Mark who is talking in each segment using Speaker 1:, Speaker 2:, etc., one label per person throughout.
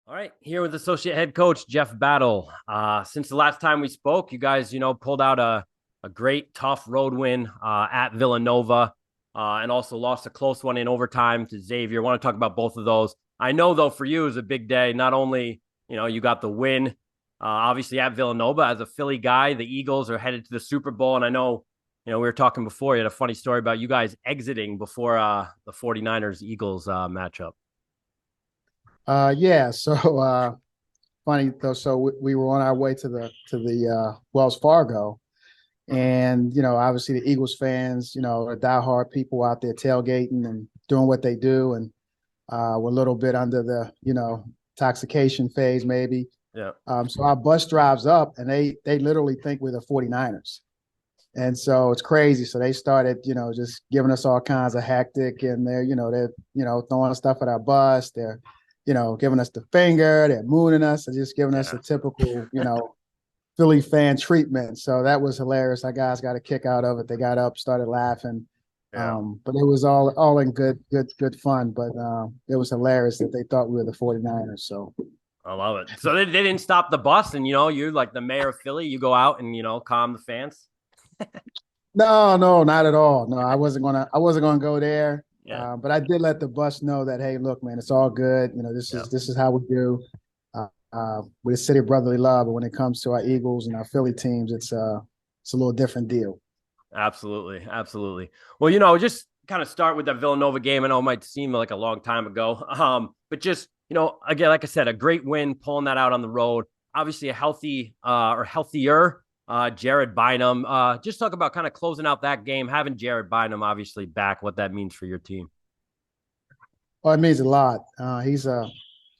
Speaker 1: All right, here with associate head coach Jeff Battle. Since the last time we spoke, you guys, pulled out a great tough road win at Villanova, and also lost a close one in overtime to Xavier. I want to talk about both of those. I know though for you it was a big day. Not only you got the win, obviously at Villanova as a Philly guy. The Eagles are headed to the Super Bowl, and I know we were talking before. You had a funny story about you guys exiting before the 49ers Eagles matchup.
Speaker 2: Yeah. Funny though. We were on our way to the Wells Fargo, and obviously the Eagles fans, are diehard people out there tailgating and doing what they do, and we're a little bit under the intoxication phase maybe.
Speaker 1: Yeah.
Speaker 2: So our bus drives up, and they literally think we're the 49ers. And so it's crazy. So they started, just giving us all kinds of hectic, and they're throwing stuff at our bus. They're giving us the finger, they're mooning us, and just giving us
Speaker 1: Yeah.
Speaker 2: the typical, Philly fan treatment. So that was hilarious. Our guys got a kick out of it. They got up, started laughing.
Speaker 1: Yeah.
Speaker 2: But it was all in good fun. But it was hilarious that they thought we were the 49ers. So
Speaker 1: I love it. So they didn't stop the bus, and you're like the mayor of Philly. You go out and calm the fans.
Speaker 2: no, not at all. No, I wasn't gonna go there.
Speaker 1: Yeah.
Speaker 2: But I did let the bus know that, hey, look, man, it's all good. This
Speaker 1: Yeah.
Speaker 2: is this is how we do. We're a city of brotherly love, but when it comes to our Eagles and our Philly teams, it's a little different deal.
Speaker 1: Absolutely. Absolutely. Well, just kind of start with that Villanova game. I know it might seem like a long time ago, but just again, like I said, a great win, pulling that out on the road. Obviously, a healthy or healthier Jared Bynum. Just talk about kind of closing out that game, having Jared Bynum obviously back, what that means for your team.
Speaker 2: Well, it means a lot. He's a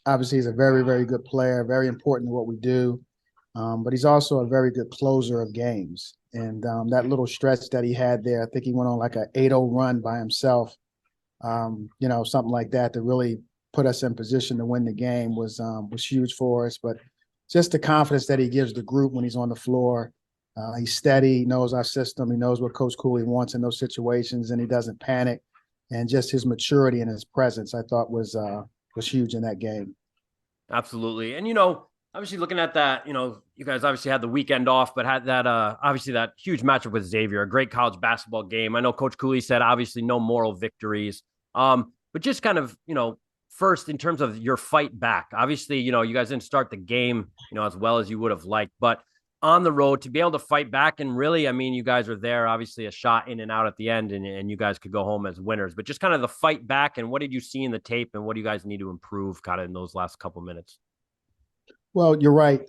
Speaker 2: very, very good player, very important to what we do. But he's also a very good closer of games. And that little stretch that he had there, I think he went on like an 8-0 run by himself. Something like that to really put us in position to win the game was huge for us. But just the confidence that he gives the group when he's on the floor. He's steady, he knows our system, he knows what Coach Cooley wants in those situations, and he doesn't panic. And just his maturity and his presence, I thought was huge in that game.
Speaker 1: Absolutely. And obviously looking at that, you guys obviously had the weekend off, but had that obviously that huge matchup with Xavier, a great college basketball game. I know Coach Cooley said obviously no moral victories. But just kind of, first in terms of your fight back. Obviously, you guys didn't start the game, as well as you would have liked, but on the road to be able to fight back. And really, I mean, you guys are there, obviously a shot in and out at the end, and you guys could go home as winners, but just kind of the fight back. And what did you see in the tape, and what do you guys need to improve kind of in those last couple minutes?
Speaker 2: Well, you're right.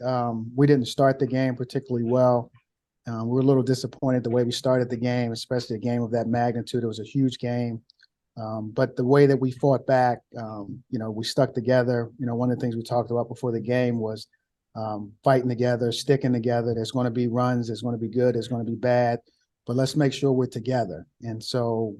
Speaker 2: We didn't start the game particularly well. We were a little disappointed the way we started the game, especially a game of that magnitude. It was a huge game. But the way that we fought back, we stuck together. One of the things we talked about before the game was fighting together, sticking together. There's going to be runs. There's going to be good. There's going to be bad. But let's make sure we're together. And so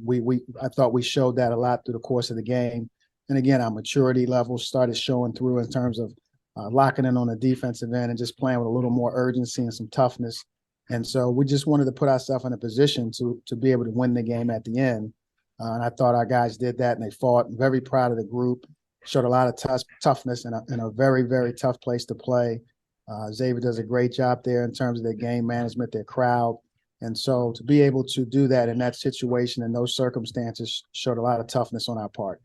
Speaker 2: I thought we showed that a lot through the course of the game. And again, our maturity levels started showing through in terms of locking in on the defensive end and just playing with a little more urgency and some toughness. And so we just wanted to put ourselves in a position to be able to win the game at the end. And I thought our guys did that, and they fought. I'm very proud of the group. Showed a lot of toughness in a very, very tough place to play. Xavier does a great job there in terms of their game management, their crowd. And so to be able to do that in that situation, in those circumstances, showed a lot of toughness on our part.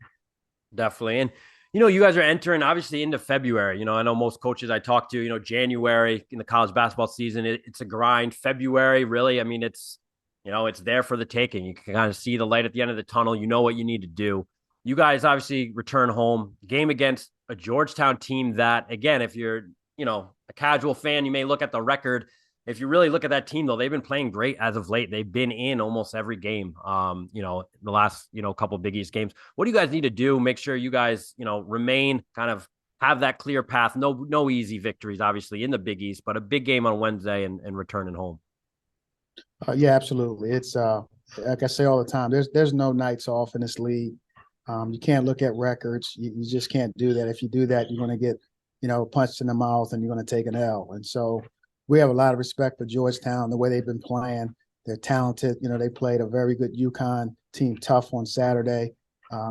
Speaker 1: Definitely. And, you guys are entering obviously into February. I know most coaches I talk to, January in the college basketball season, it's a grind. February, really, I mean, it's there for the taking. You can kind of see the light at the end of the tunnel. You know what you need to do. You guys obviously return home, game against a Georgetown team that, again, if you're, a casual fan, you may look at the record. If you really look at that team, though, they've been playing great as of late. They've been in almost every game, the last, couple of Big East games. What do you guys need to do? Make sure you guys, remain kind of have that clear path. No easy victories, obviously, in the Big East, but a big game on Wednesday and returning home.
Speaker 2: Yeah, absolutely. It's like I say all the time. There's no nights off in this league. You can't look at records. You just can't do that. If you do that, you're going to get, punched in the mouth, and you're going to take an L. And so we have a lot of respect for Georgetown, the way they've been playing. They're talented. They played a very good UConn team tough on Saturday.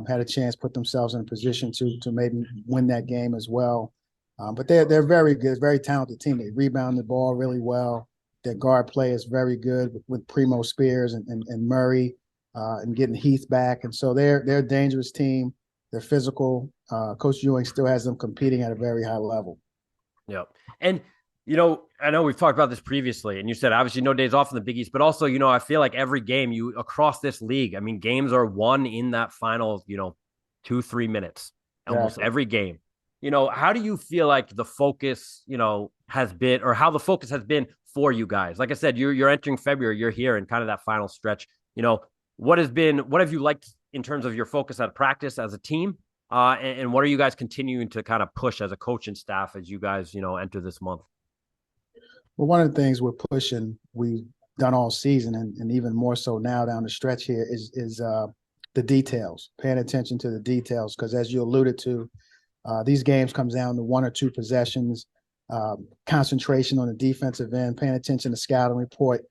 Speaker 2: Had a chance, put themselves in a position to maybe win that game as well. But they're very good, very talented team. They rebound the ball really well. Their guard play is very good with Primo Spears and Murray and getting Heath back. And so they're a dangerous team. They're physical. Coach Ewing still has them competing at a very high level.
Speaker 1: Yep. And, I know we've talked about this previously, and you said obviously no days off in the Big East, but also, I feel like every game you across this league, I mean, games are won in that final, 2-3 minutes, almost
Speaker 2: Exactly.
Speaker 1: every game. How do you feel like the focus, has been, or how the focus has been for you guys? Like I said, you're entering February, you're here in kind of that final stretch. What have you liked in terms of your focus at practice as a team? And what are you guys continuing to kind of push as a coaching staff as you guys, enter this month?
Speaker 2: Well, one of the things we're pushing, we've done all season, and even more so now down the stretch here, is the details, paying attention to the details, because as you alluded to, these games comes down to one or two possessions, concentration on the defensive end, paying attention to scouting report,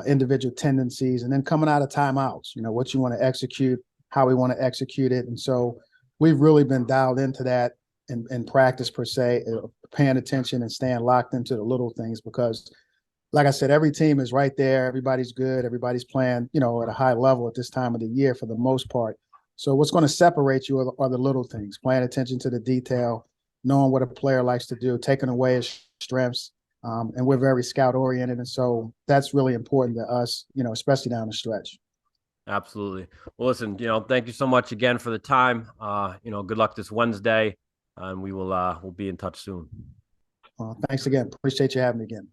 Speaker 2: individual tendencies, and then coming out of timeouts, what you want to execute, how we want to execute it. And so we've really been dialed into that in practice per se, paying attention and staying locked into the little things because, like I said, every team is right there. Everybody's good. Everybody's playing, at a high level at this time of the year for the most part. So what's going to separate you are the little things, paying attention to the detail, knowing what a player likes to do, taking away his strengths. And we're very scout oriented. And so that's really important to us, especially down the stretch.
Speaker 1: Absolutely. Well, listen, thank you so much again for the time. Good luck this Wednesday, and we'll be in touch soon.
Speaker 2: Thanks again. Appreciate you having me again.